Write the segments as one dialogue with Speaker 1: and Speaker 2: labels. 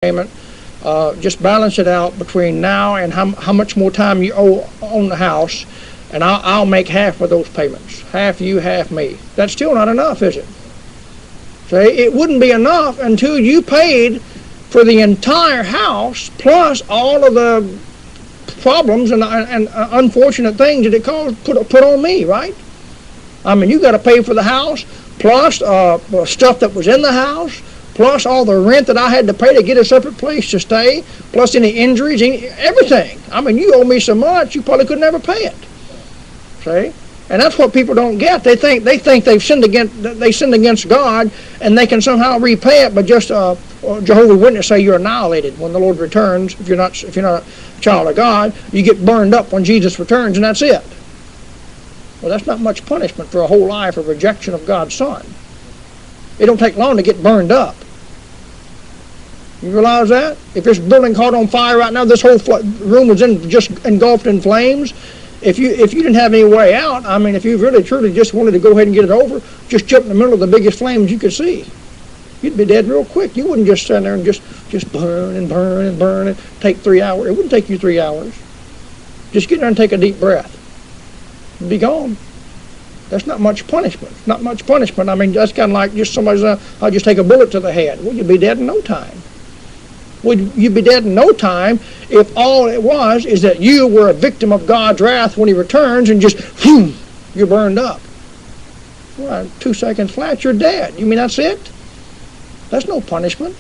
Speaker 1: payment. Just balance it out between now and how much more time you owe on the house, and I'll make half of those payments. Half you, half me. That's still not enough, is it? See, it wouldn't be enough until you paid for the entire house plus all of the problems and unfortunate things that it caused put on me, right? I mean, you got to pay for the house plus stuff that was in the house, plus all the rent that I had to pay to get a separate place to stay, plus any injuries, everything. I mean, you owe me so much, you probably could never pay it. See? And that's what people don't get. They think they've sinned against God, and they can somehow repay it, but just Jehovah's Witness say you're annihilated when the Lord returns. If you're not a child of God, you get burned up when Jesus returns, and that's it. Well, that's not much punishment for a whole life of rejection of God's Son. It don't take long to get burned up. You realize that? If this building caught on fire right now, this whole room was just engulfed in flames. If you didn't have any way out, I mean, if you really truly just wanted to go ahead and get it over, just jump in the middle of the biggest flames you could see. You'd be dead real quick. You wouldn't just stand there and just burn and burn and burn and take 3 hours. It wouldn't take you 3 hours. Just get there and take a deep breath. You'd be gone. That's not much punishment. Not much punishment. I mean, that's kind of like just somebody's, I'll just take a bullet to the head. Well, you'd be dead in no time. You'd be dead in no time if all it was is that you were a victim of God's wrath when He returns and just, whoom, you're burned up. Well, 2 seconds flat, you're dead. You mean that's it? That's no punishment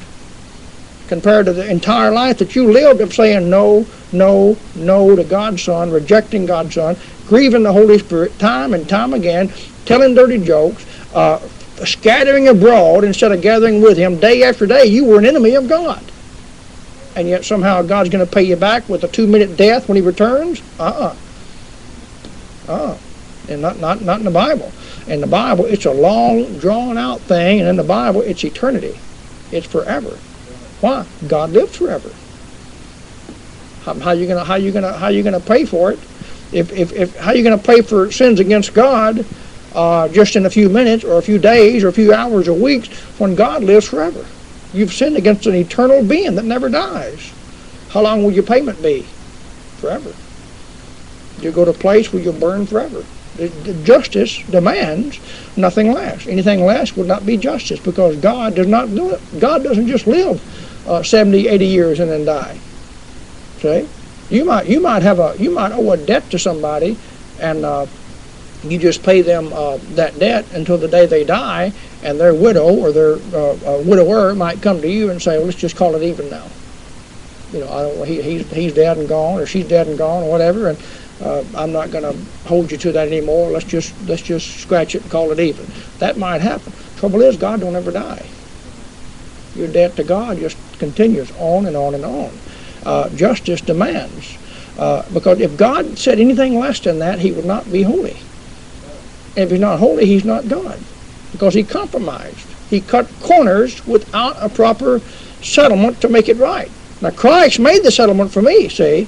Speaker 1: compared to the entire life that you lived of saying no, no, no to God's Son, rejecting God's Son, grieving the Holy Spirit time and time again, telling dirty jokes, scattering abroad instead of gathering with Him day after day. You were an enemy of God. And yet somehow God's going to pay you back with a 2-minute death when He returns? And not in the Bible. In the Bible, it's a long, drawn-out thing, and in the Bible, it's eternity. It's forever. Why? God lives forever. How you gonna pay for it? If how you gonna pay for sins against God just in a few minutes or a few days or a few hours or weeks when God lives forever? You've sinned against an eternal being that never dies. How long will your payment be? Forever. You go to a place where you'll burn forever. The justice demands nothing less. Anything less would not be justice, because God does not do it. God doesn't just live 70, 80 years and then die. See? You might owe a debt to somebody, and you just pay them that debt until the day they die, and their widow or their widower might come to you and say, well, let's just call it even now. You know, he's dead and gone, or she's dead and gone, or whatever, and I'm not going to hold you to that anymore. Let's just scratch it and call it even. That might happen. Trouble is, God don't ever die. Your debt to God just continues on and on and on. Justice demands, because if God said anything less than that, He would not be holy. And if He's not holy, He's not God, because He compromised. He cut corners without a proper settlement to make it right. Now, Christ made the settlement for me, see?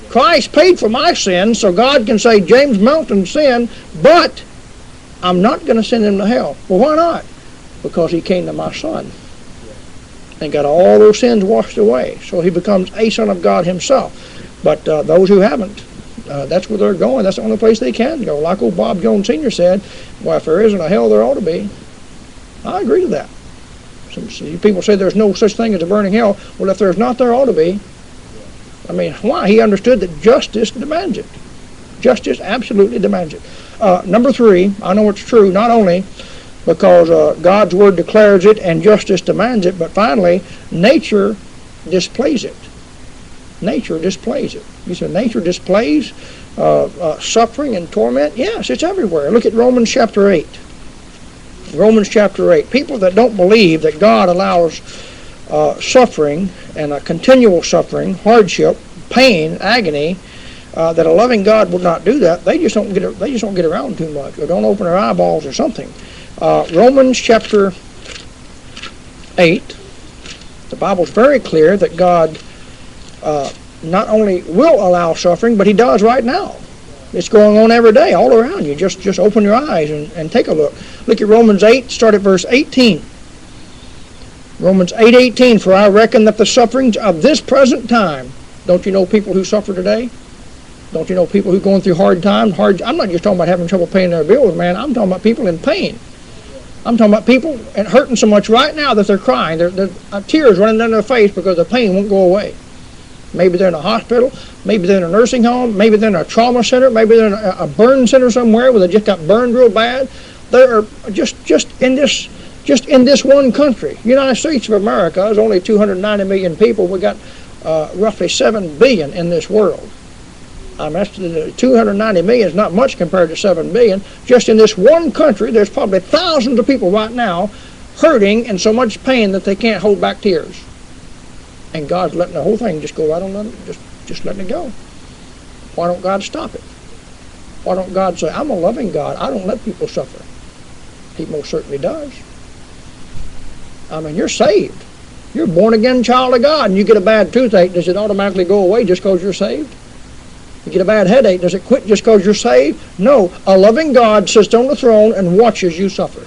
Speaker 1: Christ paid for my sins, so God can say, James Melton sinned, but I'm not going to send him to hell. Well, why not? Because he came to my Son and got all those sins washed away. So he becomes a son of God himself. But those who haven't, that's where they're going. That's the only place they can go. Like old Bob Jones Sr. said, well, if there isn't a hell, there ought to be. I agree to that. Some people say there's no such thing as a burning hell. Well, if there's not, there ought to be. I mean, why? He understood that justice demands it. Justice absolutely demands it. Number 3, I know it's true, not only because God's Word declares it and justice demands it, but finally, nature displays it. Nature displays it. You said nature displays suffering and torment? Yes, it's everywhere. Look at Romans chapter 8. Romans chapter 8. People that don't believe that God allows suffering and a continual suffering, hardship, pain, agony, that a loving God would not do that. They just don't get around too much, or don't open their eyeballs or something. Romans chapter 8. The Bible's very clear that God not only will allow suffering, but He does right now. It's going on every day, all around you. Just open your eyes and take a look. Look at Romans 8. Start at verse 18. Romans 8:18, for I reckon that the sufferings of this present time, don't you know people who suffer today? Don't you know people who are going through hard times? I'm not just talking about having trouble paying their bills, man. I'm talking about people in pain. I'm talking about people and hurting so much right now that they're crying. They're tears running down their face because the pain won't go away. Maybe they're in a hospital. Maybe they're in a nursing home. Maybe they're in a trauma center. Maybe they're in a burn center somewhere where they just got burned real bad. They're just in this one country. United States of America is only 290 million people. We got roughly 7 billion in this world. That's 290 million is not much compared to 7 billion. Just in this one country, there's probably thousands of people right now hurting and so much pain that they can't hold back tears. And God's letting the whole thing just go right on, just letting it go. Why don't God stop it? Why don't God say, I'm a loving God. I don't let people suffer. He most certainly does. I mean, you're saved. You're a born-again child of God, and you get a bad toothache. Does it automatically go away just because you're saved? You get a bad headache. Does it quit just because you're saved? No. A loving God sits on the throne and watches you suffer.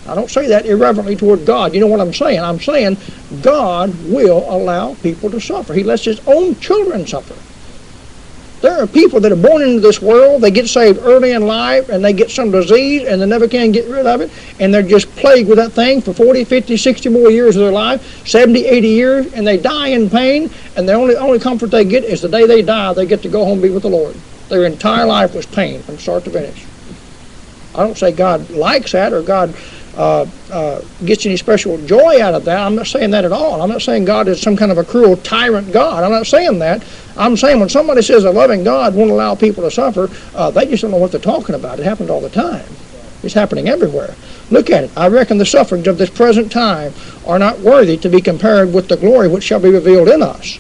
Speaker 1: I don't say that irreverently toward God. You know what I'm saying? I'm saying God will allow people to suffer. He lets his own children suffer. There are people that are born into this world, they get saved early in life, and they get some disease, and they never can get rid of it, and they're just plagued with that thing for 40, 50, 60 more years of their life, 70, 80 years, and they die in pain, and the only comfort they get is the day they die, they get to go home and be with the Lord. Their entire life was pain from start to finish. I don't say God likes that, or God gets any special joy out of that. I'm not saying that at all. I'm not saying God is some kind of a cruel tyrant God. I'm not saying that. I'm saying when somebody says a loving God won't allow people to suffer, they just don't know what they're talking about. It happens all the time. It's happening everywhere. Look at it. I reckon the sufferings of this present time are not worthy to be compared with the glory which shall be revealed in us.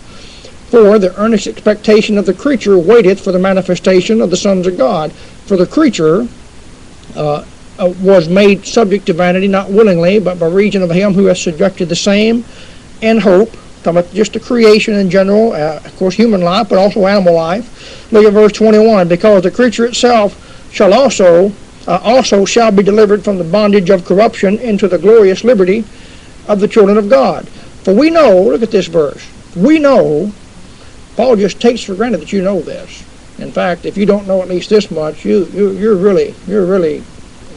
Speaker 1: For the earnest expectation of the creature waiteth for the manifestation of the sons of God. For the creature was made subject to vanity, not willingly, but by reason of him who has subjected the same in hope. Talking about just the creation in general, of course human life, but also animal life. Look at verse 21. Because the creature itself shall also shall be delivered from the bondage of corruption into the glorious liberty of the children of God. For we know, look at this verse, we know, Paul just takes for granted that you know this. In fact, if you don't know at least this much, you're really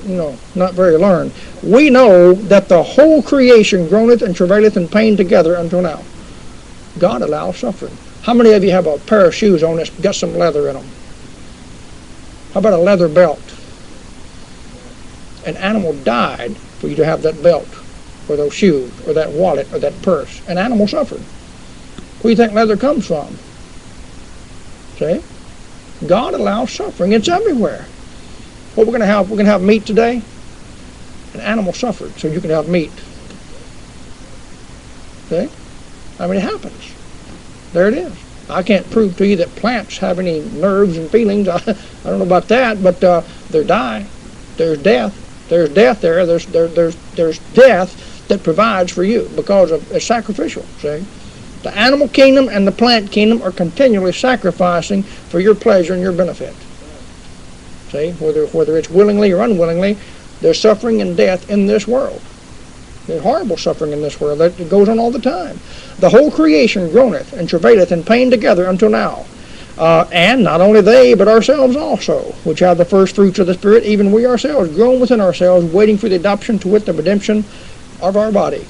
Speaker 1: not very learned. We know that the whole creation groaneth and travaileth in pain together until now. God allows suffering. How many of you have a pair of shoes on that's got some leather in them? How about a leather belt? An animal died for you to have that belt, or those shoes, or that wallet, or that purse. An animal suffered. Where do you think leather comes from? See? God allows suffering. It's everywhere. What we're going to have? We're going to have meat today. An animal suffered, so you can have meat. See? I mean, it happens. There it is. I can't prove to you that plants have any nerves and feelings. I don't know about that, but they die. There's death. There's death there. There's death that provides for you because it's sacrificial. See? The animal kingdom and the plant kingdom are continually sacrificing for your pleasure and your benefit. See, whether it's willingly or unwillingly, there's suffering and death in this world. There's horrible suffering in this world. That goes on all the time. The whole creation groaneth and travaileth in pain together until now. And not only they, but ourselves also, which have the first fruits of the Spirit, even we ourselves groan within ourselves, waiting for the adoption to wit the redemption of our body.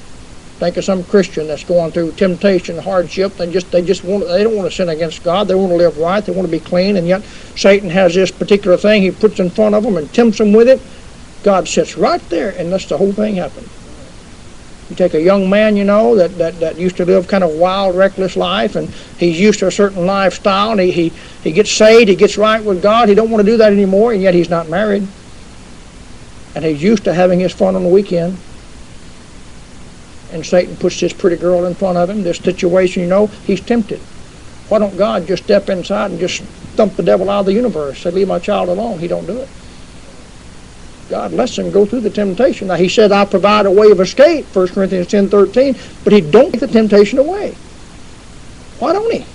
Speaker 1: Think of some Christian that's going through temptation, hardship. They don't want to sin against God. They want to live right. They want to be clean. And yet Satan has this particular thing he puts in front of them and tempts them with it. God sits right there and lets the whole thing happen. You take a young man, that used to live kind of wild, reckless life, and he's used to a certain lifestyle, and he gets saved, he gets right with God. He don't want to do that anymore, and yet he's not married. And he's used to having his fun on the weekend. And Satan puts this pretty girl in front of him, this situation, he's tempted. Why don't God just step inside and just thump the devil out of the universe? Say, leave my child alone. He don't do it. God lets him go through the temptation. Now, he said, I provide a way of escape, 1 Corinthians 10:13, but he don't take the temptation away. Why don't he?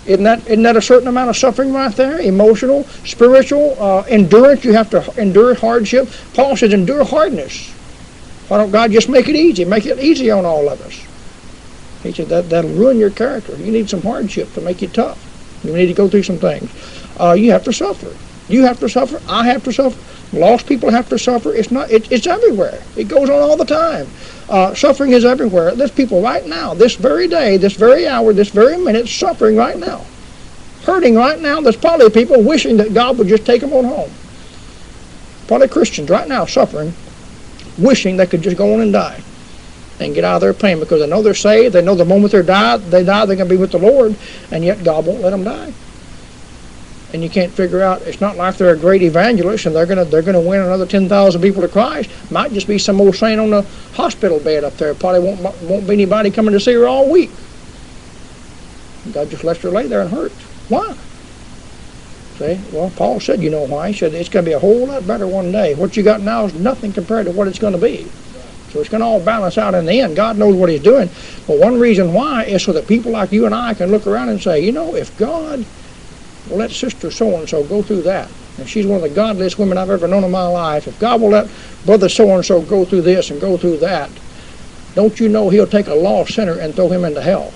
Speaker 1: Isn't that a certain amount of suffering right there? Emotional, spiritual, endurance. You have to endure hardship. Paul says, endure hardness. Why don't God just make it easy? Make it easy on all of us. He said that'll ruin your character. You need some hardship to make you tough. You need to go through some things. You have to suffer. You have to suffer. I have to suffer. Lost people have to suffer. It's everywhere. It goes on all the time. Suffering is everywhere. There's people right now, this very day, this very hour, this very minute, suffering right now. Hurting right now. There's probably people wishing that God would just take them on home. Probably Christians right now suffering, wishing they could just go on and die and get out of their pain, because they know they're saved. They know the moment they die, they're going to be with the Lord, and yet God won't let them die. And you can't figure out, it's not like they're a great evangelist and they're going to win another 10,000 people to Christ. Might just be some old saint on the hospital bed up there. Probably won't be anybody coming to see her all week. God just lets her lay there and hurt. Why? See? Well, Paul said, you know why. He said it's going to be a whole lot better one day. What you got now is nothing compared to what it's going to be. So it's going to all balance out in the end. God knows what he's doing. But one reason why is so that people like you and I can look around and say, you know, if God will let sister so-and-so go through that, and she's one of the godliest women I've ever known in my life, if God will let brother so-and-so go through this and go through that, don't you know he'll take a lost sinner and throw him into hell?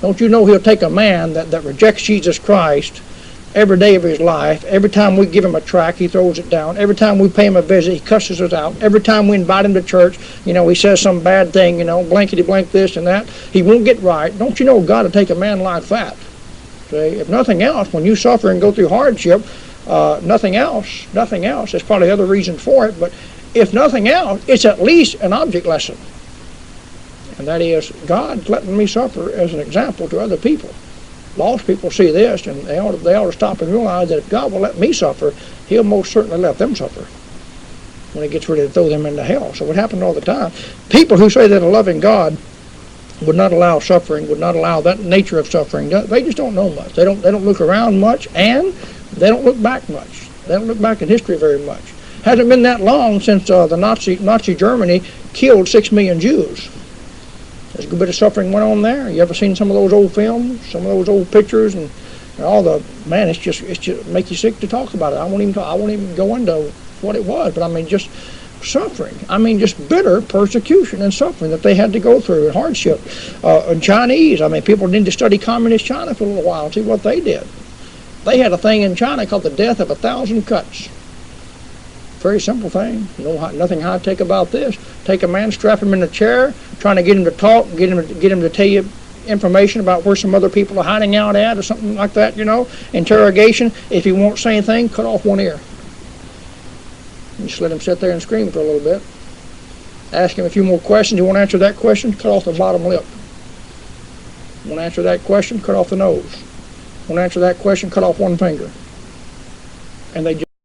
Speaker 1: Don't you know he'll take a man that rejects Jesus Christ every day of his life? Every time we give him a tract, he throws it down. Every time we pay him a visit, he cusses us out. Every time we invite him to church, you know, he says some bad thing, you know, blankety blank this and that. He won't get right. Don't you know God will take a man like that? See, if nothing else, when you suffer and go through hardship, nothing else, there's probably other reasons for it, but if nothing else, it's at least an object lesson. And that is, God's letting me suffer as an example to other people. Lost people see this, and they ought to stop and realize that if God will let me suffer, he'll most certainly let them suffer when he gets ready to throw them into hell. So it happens all the time. People who say that a loving God would not allow suffering, would not allow that nature of suffering, they just don't know much. They don't look around much, and they don't look back much. They don't look back in history very much. Hasn't been that long since the Nazi Germany killed 6 million Jews. There's a good bit of suffering went on there. You ever seen some of those old films, some of those old pictures, and all the, man, it's just make you sick to talk about it. I won't even go into what it was, but I mean just suffering. I mean just bitter persecution and suffering that they had to go through and hardship. And Chinese, I mean, people need to study communist China for a little while and see what they did. They had a thing in China called the death of 1,000 cuts. Very simple thing. Nothing high-tech about this. Take a man, strap him in a chair, trying to get him to talk, get him to tell you information about where some other people are hiding out at or something like that, you know. Interrogation. If he won't say anything, cut off one ear. You just let him sit there and scream for a little bit. Ask him a few more questions. You won't answer that question, cut off the bottom lip. Won't answer that question, cut off the nose. Won't answer that question, cut off one finger. And they